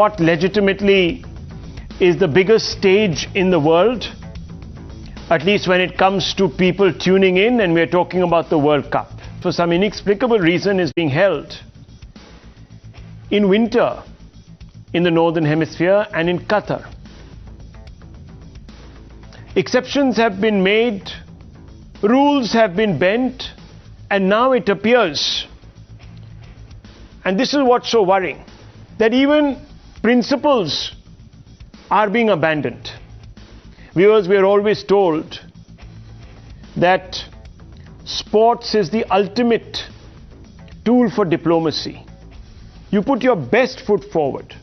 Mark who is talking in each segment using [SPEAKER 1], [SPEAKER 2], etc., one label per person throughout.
[SPEAKER 1] what legitimately is the biggest stage in the world, at least when it comes to people tuning in, and we're talking about the World Cup. For some inexplicable reason is being held in winter in the Northern Hemisphere and in Qatar. Exceptions have been made, rules have been bent, and now it appears, and this is what's so worrying, that even principles are being abandoned. Viewers, we are always told that sports is the ultimate tool for diplomacy. You put your best foot forward.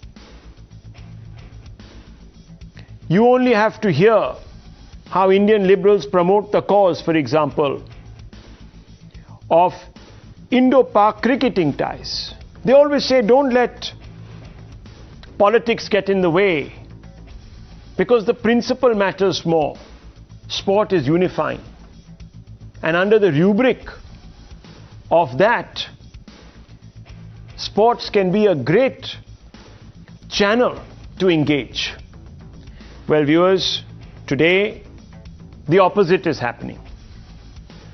[SPEAKER 1] You only have to hear how Indian liberals promote the cause, for example, of Indo-Pak cricketing ties. They always say, don't let politics get in the way, because the principle matters more. Sport is unifying. And under the rubric of that, sports can be a great channel to engage. Well, viewers, today the opposite is happening.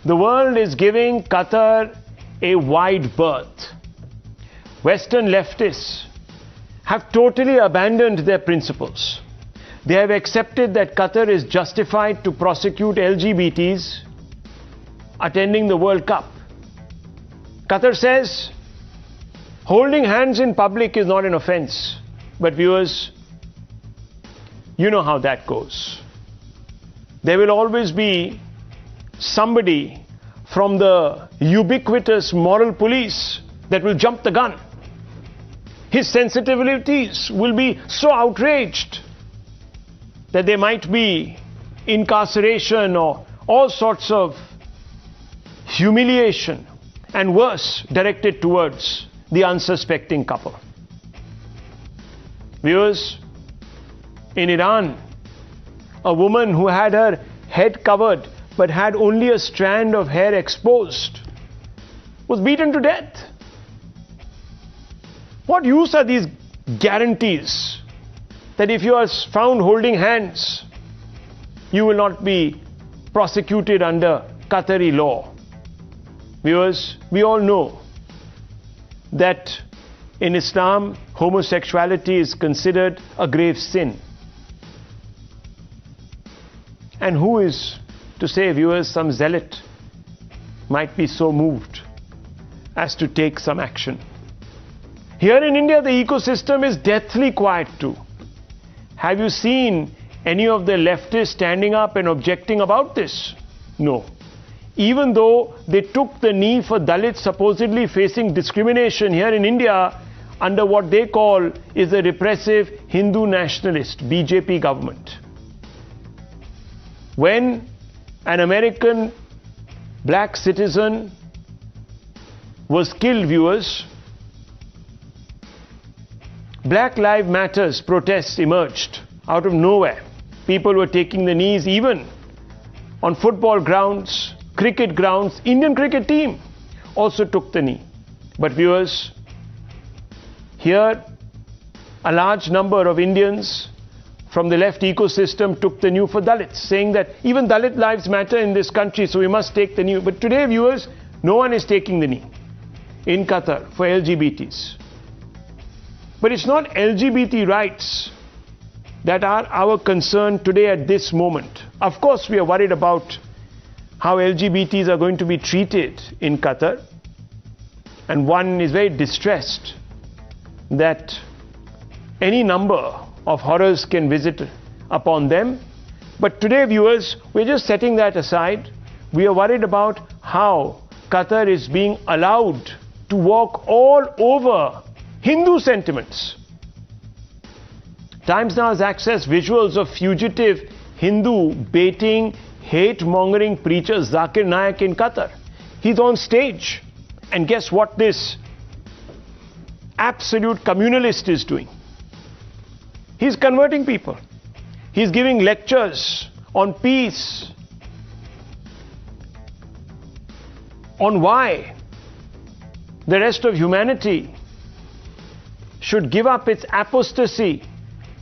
[SPEAKER 1] The world is giving Qatar a wide berth. Western leftists have totally abandoned their principles. They have accepted that Qatar is justified to prosecute LGBTs attending the World Cup. Qatar says holding hands in public is not an offense. But viewers, you know how that goes. There will always be somebody from the ubiquitous moral police that will jump the gun. His sensitivities will be so outraged that there might be incarceration or all sorts of humiliation and worse directed towards the unsuspecting couple. Viewers, in Iran, a woman who had her head covered but had only a strand of hair exposed was beaten to death. What use are these guarantees that if you are found holding hands, you will not be prosecuted under Qatari law? Viewers, we all know that in Islam, homosexuality is considered a grave sin. And who is to say, viewers, some zealot might be so moved as to take some action? Here in India, the ecosystem is deathly quiet too. Have you seen any of the leftists standing up and objecting about this? No. Even though they took the knee for Dalits supposedly facing discrimination here in India under what they call is the repressive Hindu nationalist BJP government. When an American black citizen was killed, viewers, Black Lives Matters protests emerged out of nowhere. People were taking the knees even on football grounds, cricket grounds. Indian cricket team also took the knee. But viewers, here a large number of Indians from the left ecosystem took the knee for Dalits, saying that even Dalit lives matter in this country, so we must take the knee. But today, viewers, no one is taking the knee in Qatar for LGBTs. But it's not LGBT rights that are our concern today at this moment. Of course, we are worried about how LGBTs are going to be treated in Qatar. And one is very distressed that any number of horrors can visit upon them. But today, viewers, we're just setting that aside. We are worried about how Qatar is being allowed to walk all over Hindu sentiments. Times Now has accessed visuals of fugitive Hindu baiting, hate-mongering preacher Zakir Naik in Qatar. He's on stage. And guess what this absolute communalist is doing? He's converting people. He's giving lectures on peace, on why the rest of humanity should give up its apostasy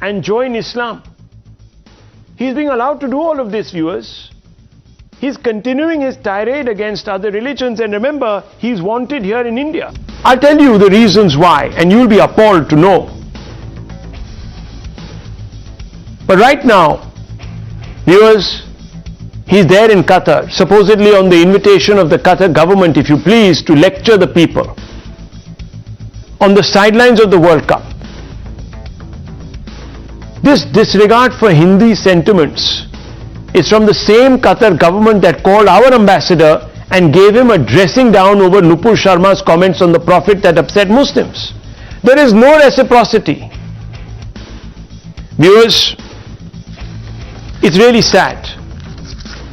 [SPEAKER 1] and join Islam. He's being allowed to do all of this, viewers. He's continuing his tirade against other religions, and remember, he's wanted here in India. I'll tell you the reasons why, and you'll be appalled to know. But right now, viewers, he's there in Qatar, supposedly on the invitation of the Qatar government, if you please, to lecture the people on the sidelines of the World Cup. This disregard for Hindi sentiments is from the same Qatar government that called our ambassador and gave him a dressing down over Nupur Sharma's comments on the Prophet that upset Muslims. There is no reciprocity. Viewers, it's really sad.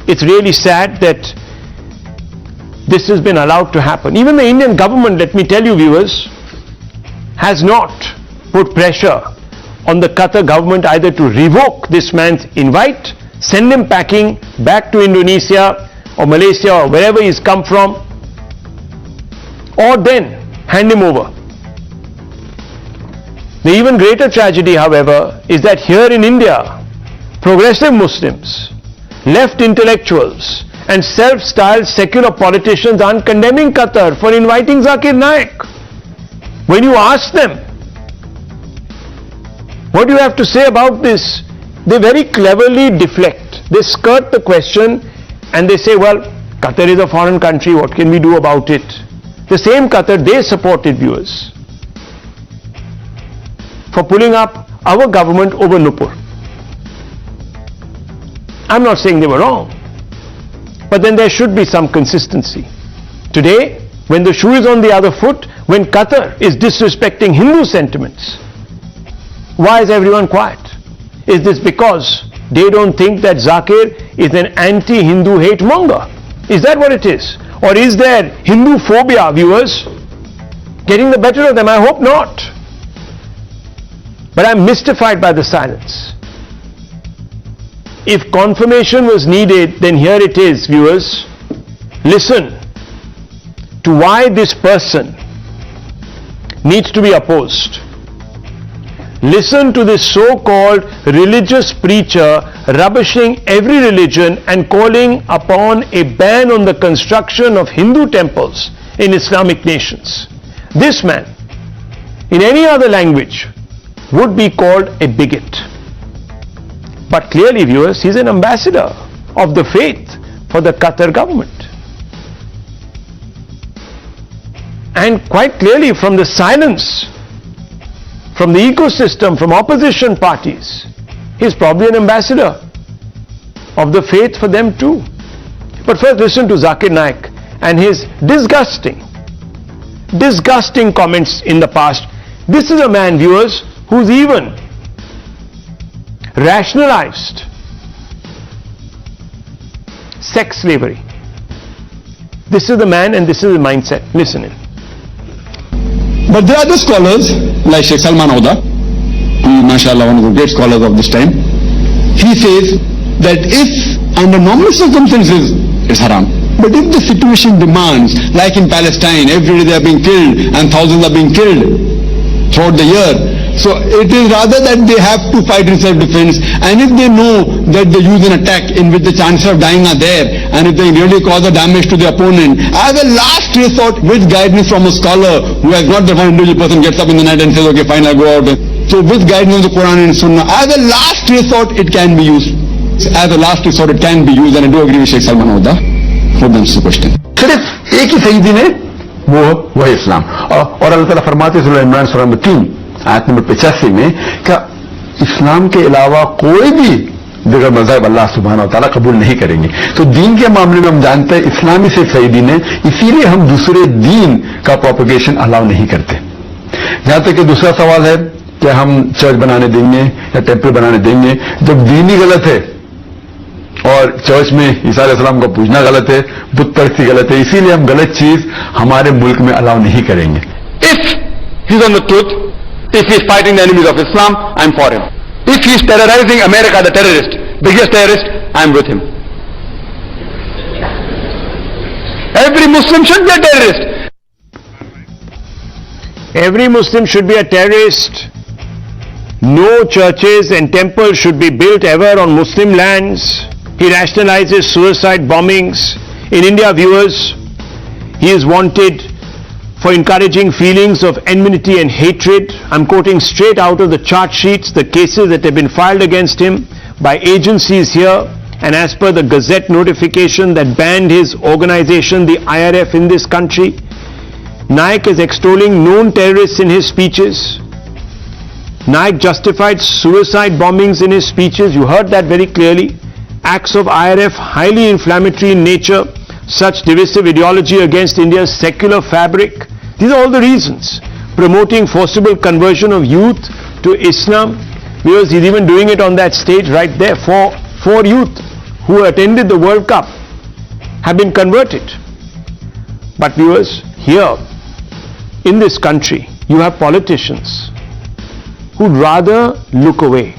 [SPEAKER 1] It's really sad that this has been allowed to happen. Even the Indian government, let me tell you, viewers, has not put pressure on the Qatar government either to revoke this man's invite, send him packing back to Indonesia or Malaysia or wherever he's come from, or then hand him over. The even greater tragedy, however, is that here in India, progressive Muslims, left intellectuals and self-styled secular politicians aren't condemning Qatar for inviting Zakir Naik. When you ask them, what do you have to say about this? They very cleverly deflect. They skirt the question and they say, well, Qatar is a foreign country, what can we do about it? The same Qatar they supported, viewers, for pulling up our government over Nupur. I'm not saying they were wrong, but then there should be some consistency. Today, when the shoe is on the other foot, when Qatar is disrespecting Hindu sentiments, why is everyone quiet? Is this because they don't think that Zakir is an anti-Hindu hate monger? Is that what it is? Or is there Hindu phobia, viewers, getting the better of them? I hope not. But I'm mystified by the silence. If confirmation was needed, then here it is, viewers. Listen to why this person needs to be opposed. Listen to this so-called religious preacher rubbishing every religion and calling upon a ban on the construction of Hindu temples in Islamic nations. This man, in any other language, would be called a bigot. But clearly, viewers, he's an ambassador of the faith for the Qatar government. And quite clearly, from the silence, from the ecosystem, from opposition parties, he's probably an ambassador of the faith for them too. But first listen to Zakir Naik and his disgusting comments in the past. This is a man, viewers, who's even rationalized sex slavery. This is the man and this is the mindset. Listen in.
[SPEAKER 2] But there are other scholars like Sheikh Salman Oda, who is mashallah one of the great scholars of this time. He says that if under normal circumstances it's haram, but if the situation demands, like in Palestine, every day they are being killed and thousands are being killed throughout the year, so it is rather that they have to fight in self-defense, and if they know that they use an attack in which the chances of dying are there, and if they really cause a damage to the opponent, as a last resort, with guidance from a scholar who has not the one individual person gets up in the night and says, okay, fine, I'll go out. So with guidance of the Quran and Sunnah, as a last resort, it can be used. As a last resort, it can be used, and I do agree with Sheikh Salman Oda. Hope that's the question.
[SPEAKER 3] सिर्फ एक ही सही दिन है, वो है इस्लाम. और अल्लाह ताला फरमाते हैं सूरह इमरान सूरह नंबर 3 आयत नंबर 85 में कि इस्लाम के अलावा कोई भी दिगर मज़हब अल्लाह सुब्हानहू व तआला कबूल नहीं करेंगे. तो दीन के मामले में हम जानते हैं इस्लाम ही सिर्फ सही दीन है, इसीलिए हम दूसरे दीन का प्रोपगेशन अलाउ नहीं करते. जहां तक कि दूसरा सवाल है कि हम चर्च बनाने देंगे या टेम्पल बनाने देंगे, जब दीन ही गलत है और चर्च में ईसा अलैहिस्सलाम को पूजना गलत है, बुत परस्ती गलत है, इसीलिए हम गलत चीज हमारे मुल्क में अलाउ नहीं करेंगे.
[SPEAKER 2] If he's on the truth, if he's fighting the enemies of Islam, I'm for him. If he's terrorizing America, the terrorist, biggest terrorist, I'm with him. Every Muslim should be a terrorist.
[SPEAKER 1] Every Muslim should be a terrorist. No churches and temples should be built ever on Muslim lands. He rationalizes suicide bombings. In India, viewers, he is wanted for encouraging feelings of enmity and hatred. I'm quoting straight out of the charge sheets, the cases that have been filed against him by agencies here, and as per the Gazette notification that banned his organization, the IRF, in this country. Naik is extolling known terrorists in his speeches. Naik justified suicide bombings in his speeches. You heard that very clearly. Acts of IRF highly inflammatory in nature, such divisive ideology against India's secular fabric. These are all the reasons. Promoting forcible conversion of youth to Islam, because he's even doing it on that stage right there. Four youth who attended the World Cup have been converted. But viewers, here in this country, you have politicians who'd rather look away.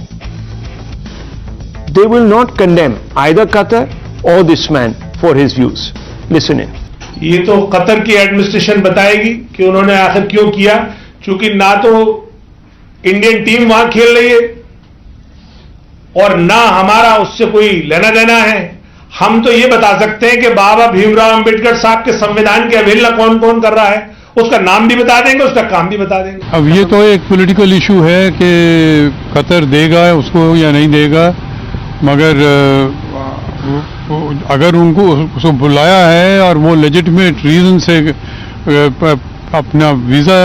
[SPEAKER 1] They will not condemn either Qatar or this man for his views. Listen in.
[SPEAKER 4] ये तो Qatar की administration बताएगी कि उन्होंने आखिर क्यों किया, क्योंकि ना तो इंडियन टीम वहां खेल रही है और ना हमारा उससे कोई लेना देना है। हम तो ये बता सकते हैं कि बाबा भीमराव अंबेडकर साहब के संविधान की अवहेलना कौन कौन कर रहा है, उसका नाम भी बता देंगे, उसका काम भी बता देंगे।
[SPEAKER 5] अब ये तो एक पॉलिटिकल इशू है कि कतर देगा उसको या नहीं देगा, मगर अगर उनको उसको बुलाया है और वो लेजिटिमेट रीजन से अपना वीज़ा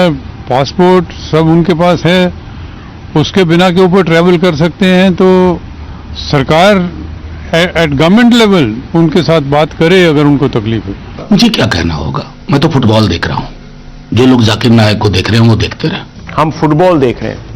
[SPEAKER 5] पासपोर्ट सब उनके पास है, उसके बिना के ऊपर ट्रैवल कर सकते हैं, तो सरकार एट गवर्नमेंट लेवल उनके साथ बात करे अगर उनको तकलीफ है।
[SPEAKER 6] मुझे क्या कहना होगा, मैं तो फुटबॉल देख रहा हूँ, जो लोग जाकिर नायक को देख रहे हैं वो देखते रहे।
[SPEAKER 1] हम फुटबॉल देख रहे हैं।